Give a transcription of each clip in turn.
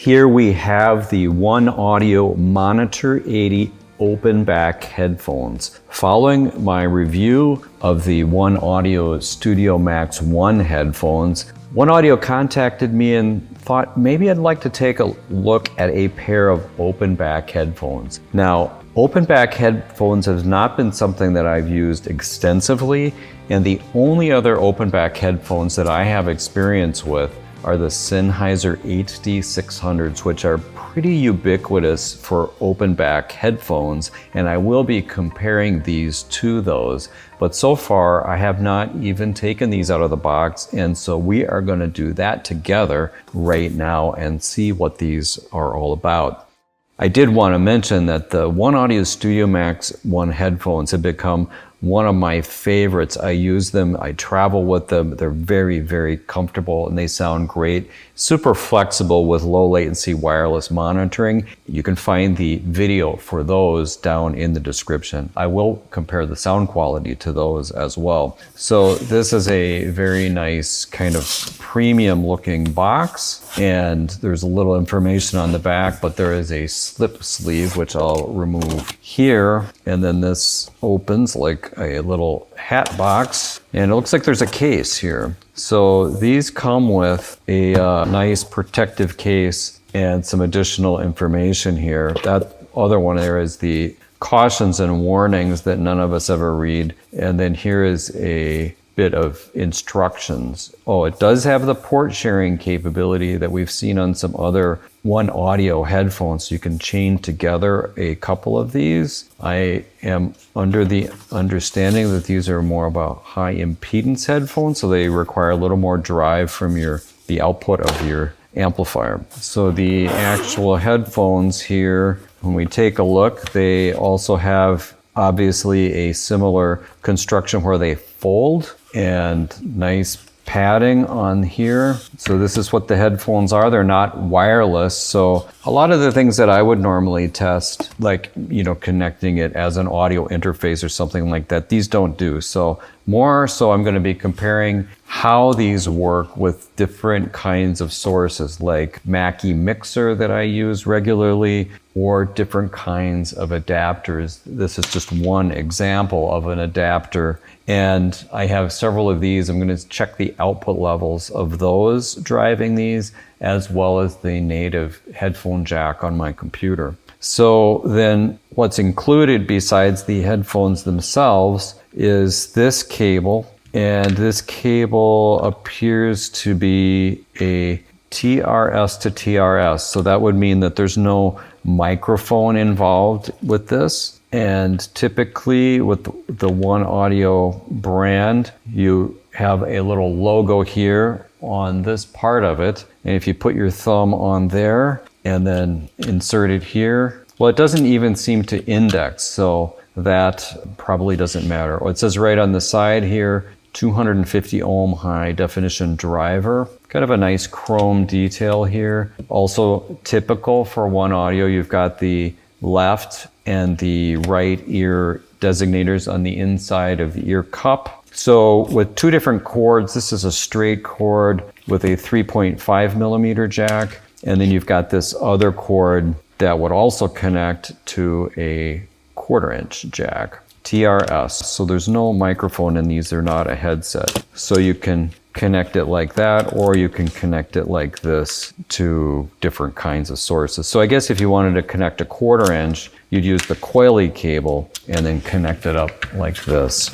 Here we have the OneOdio Monitor 80 open back headphones. Following my review of the OneOdio Studio Max 1 headphones, OneOdio contacted me and thought maybe I'd like to take a look at a pair of open back headphones. Now, open back headphones has not been something that I've used extensively, and the only other open back headphones that I have experience with are the Sennheiser HD600s, which are pretty ubiquitous for open back headphones, and I will be comparing these to those. But so far, I have not even taken these out of the box, and so we are going to do that together right now and see what these are all about. I did want to mention that the OneOdio Studio Max 1 headphones have become one of my favorites. I use them, I travel with them. They're very, very comfortable and they sound great. Super flexible with low latency wireless monitoring. You can find the video for those down in the description. I will compare the sound quality to those as well. So this is a very nice kind of premium looking box, and there's a little information on the back, but there is a slip sleeve which I'll remove here, and then this opens like a little hat box, and it looks like there's a case here. So these come with a nice protective case and some additional information here. That other one there is the cautions and warnings that none of us ever read, and then here is a bit of instructions. Oh, it does have the port sharing capability that we've seen on some other OneOdio headphones. You can chain together a couple of these. I am under the understanding that these are more about high impedance headphones, so they require a little more drive from the output of your amplifier. So the actual headphones here, when we take a look, they also have obviously a similar construction where they fold, and nice padding on here. So this is what the headphones are. They're not wireless. So a lot of the things that I would normally test, like, connecting it as an audio interface or something like that, these don't do. So more so I'm going to be comparing how these work with different kinds of sources, like Mackie Mixer that I use regularly, or different kinds of adapters. This is just one example of an adapter, and I have several of these. I'm going to check the output levels of those driving these, as well as the native headphone jack on my computer. So then what's included besides the headphones themselves is this cable, and this cable appears to be a TRS to TRS. So that would mean that there's no microphone involved with this. And typically with the OneOdio brand, you have a little logo here on this part of it. And if you put your thumb on there and then insert it here, well, it doesn't even seem to index, so that probably doesn't matter. It says right on the side here, 250 ohm high definition driver. Kind of a nice chrome detail here. Also typical for OneOdio, you've got the left and the right ear designators on the inside of the ear cup. So with two different cords, this is a straight cord with a 3.5 millimeter jack, and then you've got this other cord that would also connect to a 1/4 inch jack. TRS, so there's no microphone in these, they're not a headset. So you can connect it like that, or you can connect it like this to different kinds of sources. So I guess if you wanted to connect a 1/4 inch, you'd use the coily cable and then connect it up like this.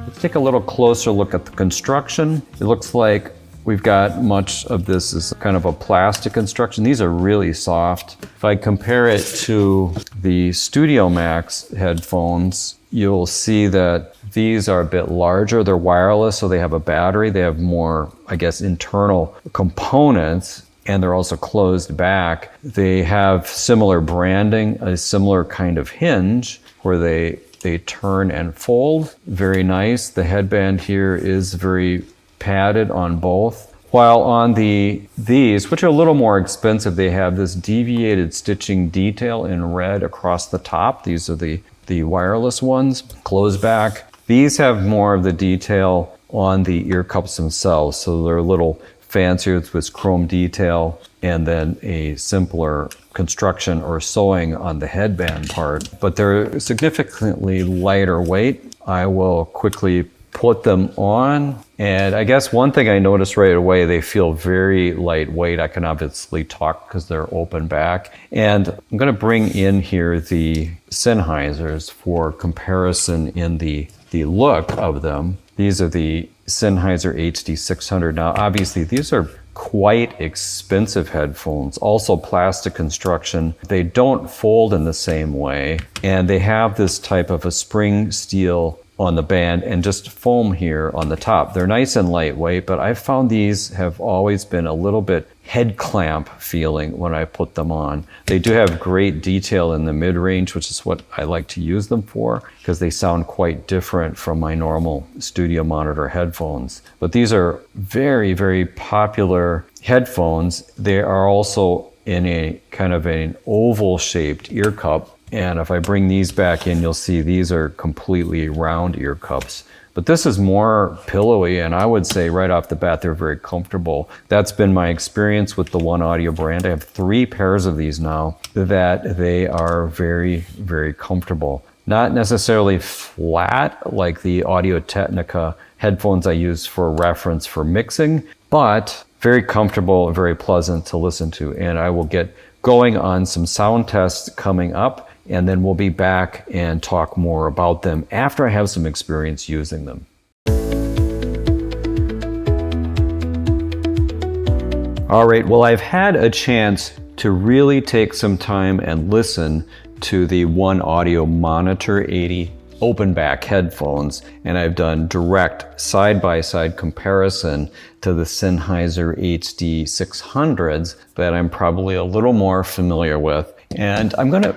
Let's take a little closer look at the construction. It looks like we've got much of this is kind of a plastic construction. These are really soft. If I compare it to the Studio Max headphones, you'll see that these are a bit larger. They're wireless, so they have a battery. They have more, I guess, internal components, and they're also closed back. They have similar branding, a similar kind of hinge where they turn and fold. Very nice. The headband here is very padded on both. While on these, which are a little more expensive, they have this deviated stitching detail in red across the top. These are the wireless ones, closed back. These have more of the detail on the ear cups themselves. So they're a little fancier with chrome detail and then a simpler construction or sewing on the headband part. But they're significantly lighter weight. I will quickly put them on. And I guess one thing I noticed right away, they feel very lightweight. I can obviously talk because they're open back. And I'm going to bring in here the Sennheisers for comparison in the look of them. These are the Sennheiser HD600. Now, obviously, these are quite expensive headphones, also plastic construction. They don't fold in the same way, and they have this type of a spring steel on the band and just foam here on the top. They're nice and lightweight, but I've found these have always been a little bit head clamp feeling when I put them on. They do have great detail in the mid-range, which is what I like to use them for, because they sound quite different from my normal studio monitor headphones. But these are very, very popular headphones. They are also in a kind of an oval shaped ear cup. And if I bring these back in, you'll see these are completely round ear cups. But this is more pillowy, and I would say right off the bat, they're very comfortable. That's been my experience with the OneOdio brand. I have 3 pairs of these now that they are very, very comfortable. Not necessarily flat like the Audio-Technica headphones I use for reference for mixing, but very comfortable and very pleasant to listen to. And I will get going on some sound tests coming up, and then we'll be back and talk more about them after I have some experience using them. All right, well, I've had a chance to really take some time and listen to the OneOdio Monitor 80 open back headphones, and I've done direct side-by-side comparison to the Sennheiser HD600s that I'm probably a little more familiar with. And I'm gonna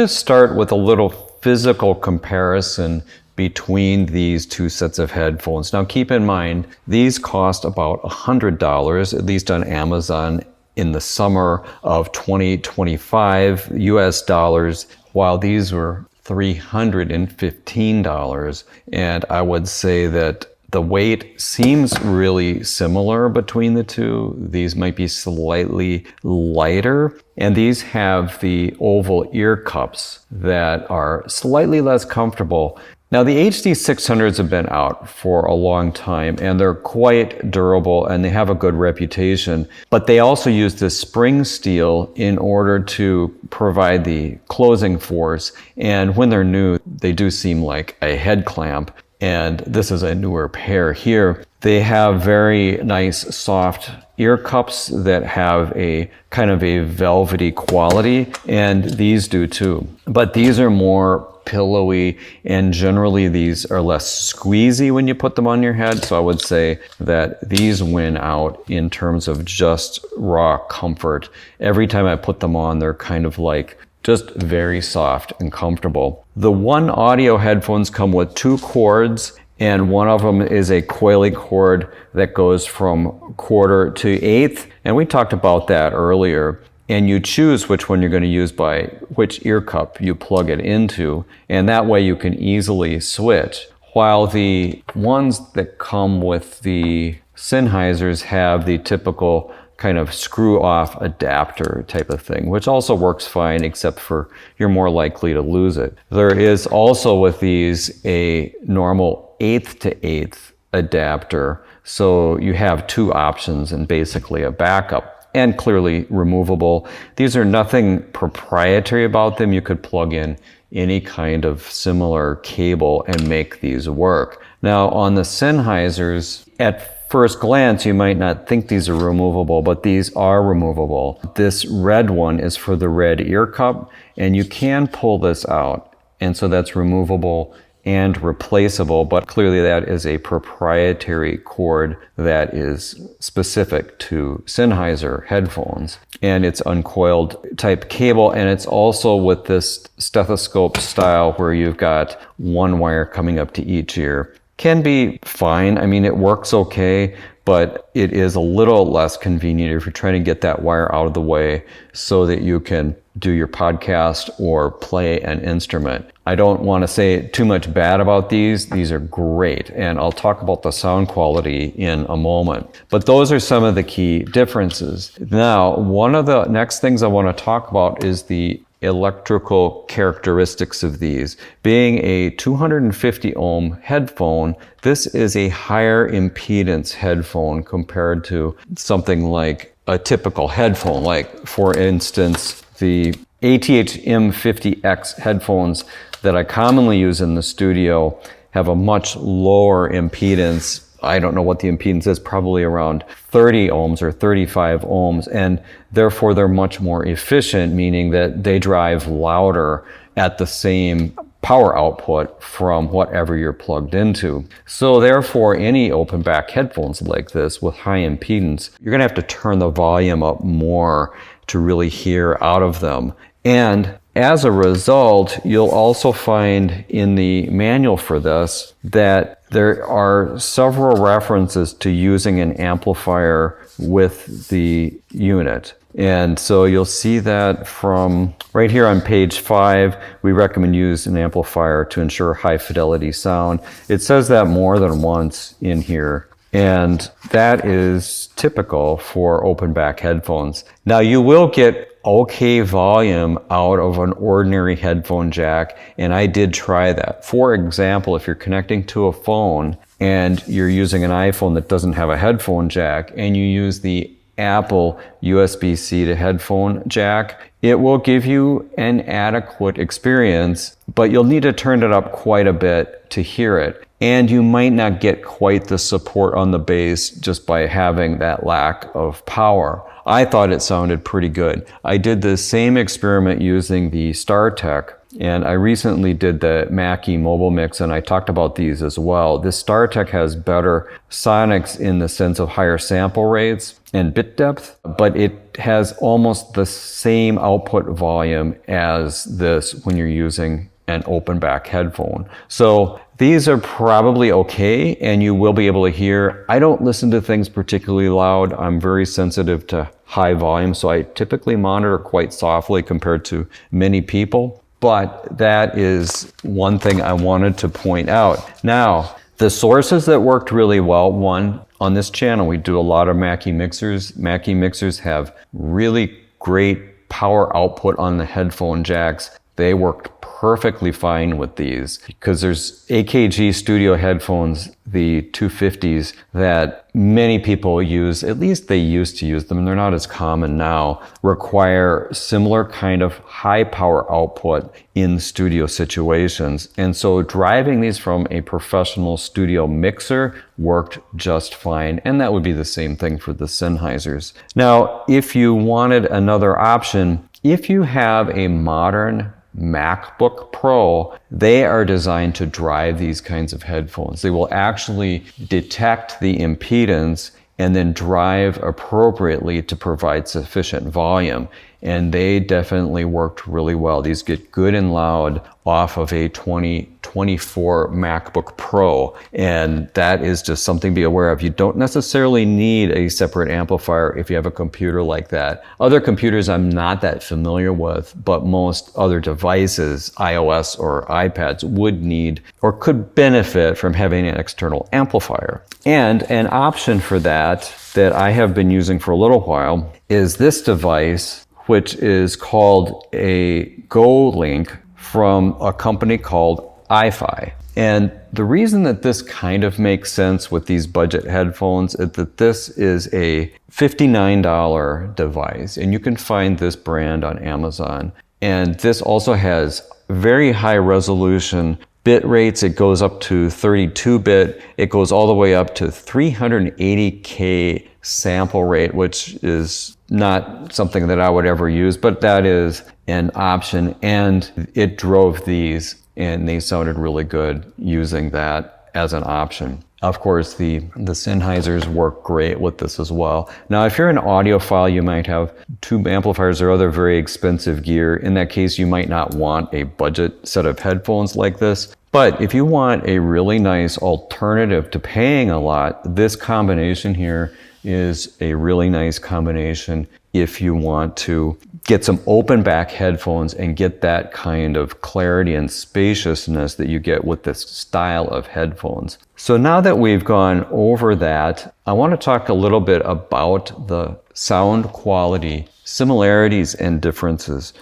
start with a little physical comparison between these two sets of headphones. Now keep in mind, these cost about $100, at least on Amazon in the summer of 2025 US dollars, while these were $315. And I would say that the weight seems really similar between the two. These might be slightly lighter, and these have the oval ear cups that are slightly less comfortable. Now, the HD600s have been out for a long time, and they're quite durable, and they have a good reputation, but they also use this spring steel in order to provide the closing force, and when they're new, they do seem like a head clamp. And this is a newer pair here. They have very nice soft ear cups that have a kind of a velvety quality, and these do too. But these are more pillowy, and generally these are less squeezy when you put them on your head. So I would say that these win out in terms of just raw comfort. Every time I put them on, they're kind of like just very soft and comfortable. The OneOdio headphones come with 2 cords, and one of them is a coily cord that goes from 1/4 to 1/8. And we talked about that earlier. And you choose which one you're going to use by which ear cup you plug it into, and that way you can easily switch. While the ones that come with the Sennheisers have the typical kind of screw off adapter type of thing, which also works fine, except for you're more likely to lose it. There is also with these a normal 1/8 to 1/8 adapter. So you have 2 options and basically a backup, and clearly removable. These are nothing proprietary about them. You could plug in any kind of similar cable and make these work. Now on the Sennheisers, at first glance, you might not think these are removable, but these are removable. This red one is for the red ear cup, and you can pull this out. And so that's removable and replaceable, but clearly that is a proprietary cord that is specific to Sennheiser headphones. And it's uncoiled type cable, and it's also with this stethoscope style where you've got 1 wire coming up to each ear. Can be fine. I mean, it works okay, but it is a little less convenient if you're trying to get that wire out of the way so that you can do your podcast or play an instrument. I don't want to say too much bad about these. These are great, and I'll talk about the sound quality in a moment. But those are some of the key differences. Now, one of the next things I want to talk about is the electrical characteristics of these. Being a 250 ohm headphone, this is a higher impedance headphone compared to something like a typical headphone. Like, for instance, the ATH M50X headphones that I commonly use in the studio have a much lower impedance. I don't know what the impedance is, probably around 30 ohms or 35 ohms, and therefore they're much more efficient, meaning that they drive louder at the same power output from whatever you're plugged into. So therefore, any open back headphones like this with high impedance, you're gonna have to turn the volume up more to really hear out of them. And as a result, you'll also find in the manual for this that there are several references to using an amplifier with the unit. And so you'll see that from right here on page 5, we recommend use an amplifier to ensure high fidelity sound. It says that more than once in here. And that is typical for open back headphones. Now you will get okay volume out of an ordinary headphone jack, and I did try that. For example, if you're connecting to a phone and you're using an iPhone that doesn't have a headphone jack and you use the Apple USB-C to headphone jack, it will give you an adequate experience, but you'll need to turn it up quite a bit to hear it. And you might not get quite the support on the bass just by having that lack of power. I thought it sounded pretty good. I did the same experiment using the StarTech, and I recently did the Mackie Mobile Mix, and I talked about these as well. This StarTech has better sonics in the sense of higher sample rates and bit depth, but it has almost the same output volume as this when you're using an open back headphone. So these are probably okay, and you will be able to hear. I don't listen to things particularly loud. I'm very sensitive to high volume, so I typically monitor quite softly compared to many people. But that is one thing I wanted to point out. Now, the sources that worked really well, one, on this channel, we do a lot of Mackie mixers. Mackie mixers have really great power output on the headphone jacks. They worked perfectly fine with these because there's AKG studio headphones, the 250s, that many people use, at least they used to use them, and they're not as common now, require similar kind of high power output in studio situations. And so driving these from a professional studio mixer worked just fine. And that would be the same thing for the Sennheisers. Now, if you wanted another option, if you have a modern MacBook Pro, they are designed to drive these kinds of headphones. They will actually detect the impedance and then drive appropriately to provide sufficient volume. And they definitely worked really well. These get good and loud off of a 2024 MacBook Pro. And that is just something to be aware of. You don't necessarily need a separate amplifier if you have a computer like that. Other computers I'm not that familiar with, but most other devices, iOS or iPads, would need or could benefit from having an external amplifier. And an option for that I have been using for a little while is this device, which is called a Go Link from a company called iFi. And the reason that this kind of makes sense with these budget headphones is that this is a $59 device, and you can find this brand on Amazon. And this also has very high resolution bit rates. It goes up to 32-bit. It goes all the way up to 380K sample rate, which is not something that I would ever use, but that is an option. And it drove these, and they sounded really good using that as an option. Of course, the Sennheisers work great with this as well. Now, if you're an audiophile, you might have tube amplifiers or other very expensive gear. In that case, you might not want a budget set of headphones like this. But if you want a really nice alternative to paying a lot, this combination here is a really nice combination if you want to get some open back headphones and get that kind of clarity and spaciousness that you get with this style of headphones. So now that we've gone over that, I want to talk a little bit about the sound quality similarities and differences.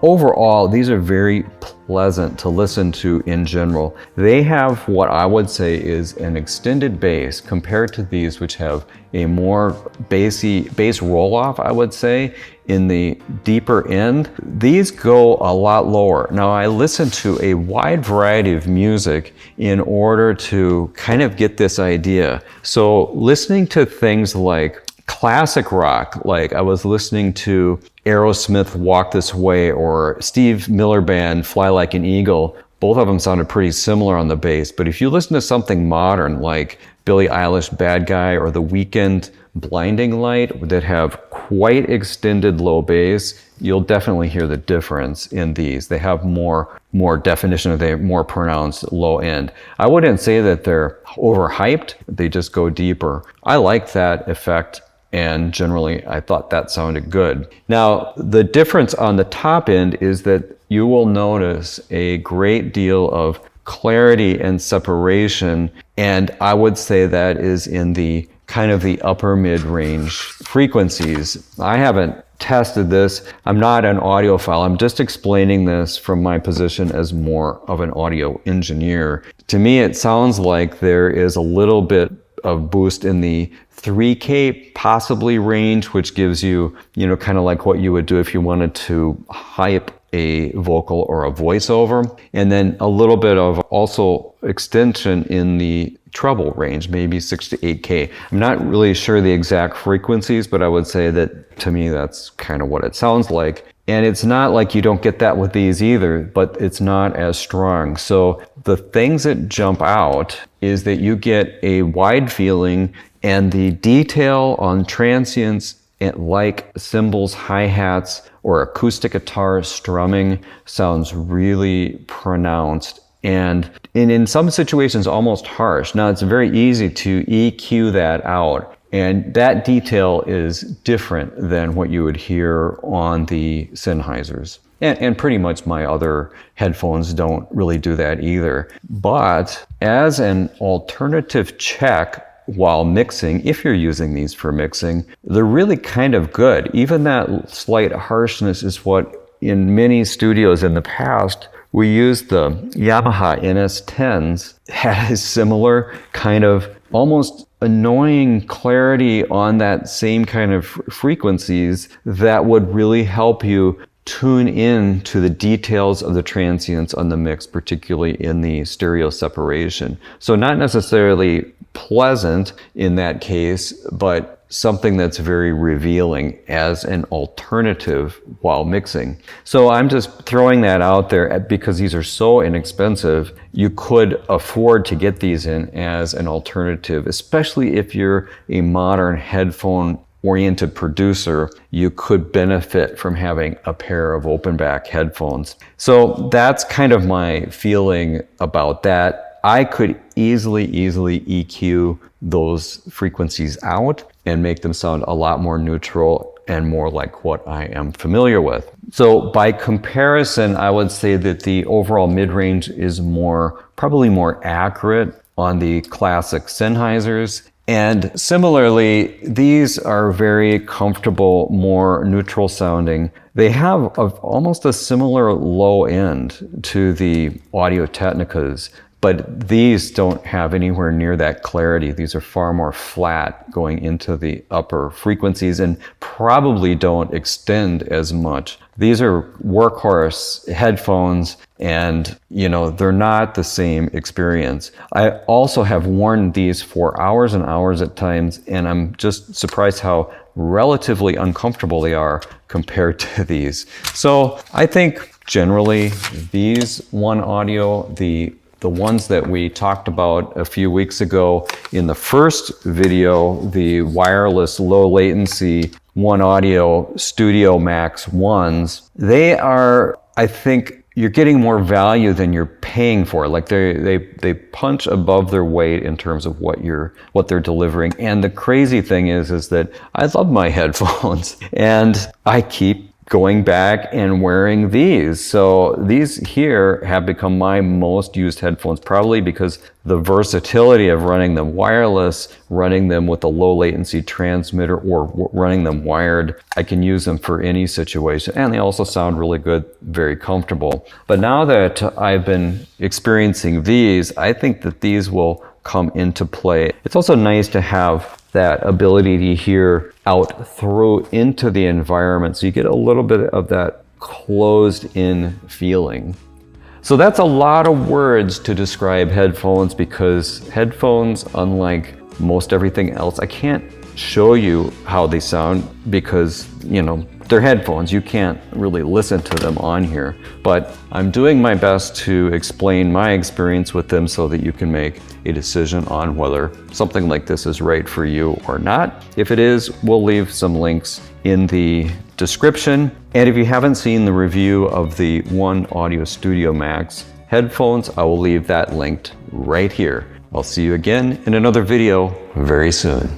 Overall, these are very pleasant to listen to in general. They have what I would say is an extended bass compared to these, which have a more bass roll-off, I would say, in the deeper end. These go a lot lower. Now, I listen to a wide variety of music in order to kind of get this idea. So listening to things like classic rock, like I was listening to Aerosmith Walk This Way or Steve Miller Band Fly Like an Eagle, both of them sounded pretty similar on the bass. But if you listen to something modern like Billie Eilish Bad Guy or The Weeknd Blinding Light that have quite extended low bass, you'll definitely hear the difference in these. They have more definition, they're more pronounced low end. I wouldn't say that they're overhyped, they just go deeper. I like that effect, and generally I thought that sounded good. Now, the difference on the top end is that you will notice a great deal of clarity and separation, and I would say that is in the kind of the upper mid-range frequencies. I haven't tested this. I'm not an audiophile. I'm just explaining this from my position as more of an audio engineer. To me, it sounds like there is a little bit of boost in the 3K possibly range, which gives you, kind of like what you would do if you wanted to hype a vocal or a voiceover. And then a little bit of also extension in the treble range, maybe 6 to 8K. I'm not really sure the exact frequencies, but I would say that to me, that's kind of what it sounds like. And it's not like you don't get that with these either, but it's not as strong. So the things that jump out is that you get a wide feeling, and the detail on transients like cymbals, hi-hats, or acoustic guitar strumming sounds really pronounced. And in some situations, almost harsh. Now, it's very easy to EQ that out. And that detail is different than what you would hear on the Sennheisers. And pretty much my other headphones don't really do that either. But as an alternative check while mixing, if you're using these for mixing, they're really kind of good. Even that slight harshness is what in many studios in the past, we used the Yamaha NS10s, had a similar kind of almost annoying clarity on that same kind of frequencies that would really help you tune in to the details of the transients on the mix, particularly in the stereo separation. So not necessarily pleasant in that case, but something that's very revealing as an alternative while mixing. So I'm just throwing that out there because these are so inexpensive. You could afford to get these in as an alternative, especially if you're a modern headphone oriented producer. You could benefit from having a pair of open back headphones. So that's kind of my feeling about that. I could easily EQ those frequencies out and make them sound a lot more neutral and more like what I am familiar with. So by comparison, I would say that the overall mid-range is probably more accurate on the classic Sennheisers. And similarly, these are very comfortable, more neutral sounding. They have almost a similar low end to the Audio-Technicas, but these don't have anywhere near that clarity. These are far more flat going into the upper frequencies and probably don't extend as much. These are workhorse headphones, and they're not the same experience. I also have worn these for hours and hours at times, and I'm just surprised how relatively uncomfortable they are compared to these. So I think generally these OneOdio, the ones that we talked about a few weeks ago in the first video, the wireless low latency OneOdio Studio Max 1s, they are, I think, you're getting more value than you're paying for. Like they punch above their weight in terms of what they're delivering. And the crazy thing is that I love my headphones and I keep going back and wearing these. So these here have become my most used headphones, probably because the versatility of running them wireless, running them with a low latency transmitter, or running them wired. I can use them for any situation, and they also sound really good, very comfortable. But now that I've been experiencing these, I think that these will come into play. It's also nice to have that ability to hear out through into the environment, so you get a little bit of that closed in feeling. So that's a lot of words to describe headphones, because headphones, unlike most everything else, I can't show you how they sound because, you know, they're headphones. You can't really listen to them on here. But I'm doing my best to explain my experience with them so that you can make a decision on whether something like this is right for you or not. If it is, we'll leave some links in the description. And if you haven't seen the review of the OneOdio Studio Max headphones, I will leave that linked right here. I'll see you again in another video very soon.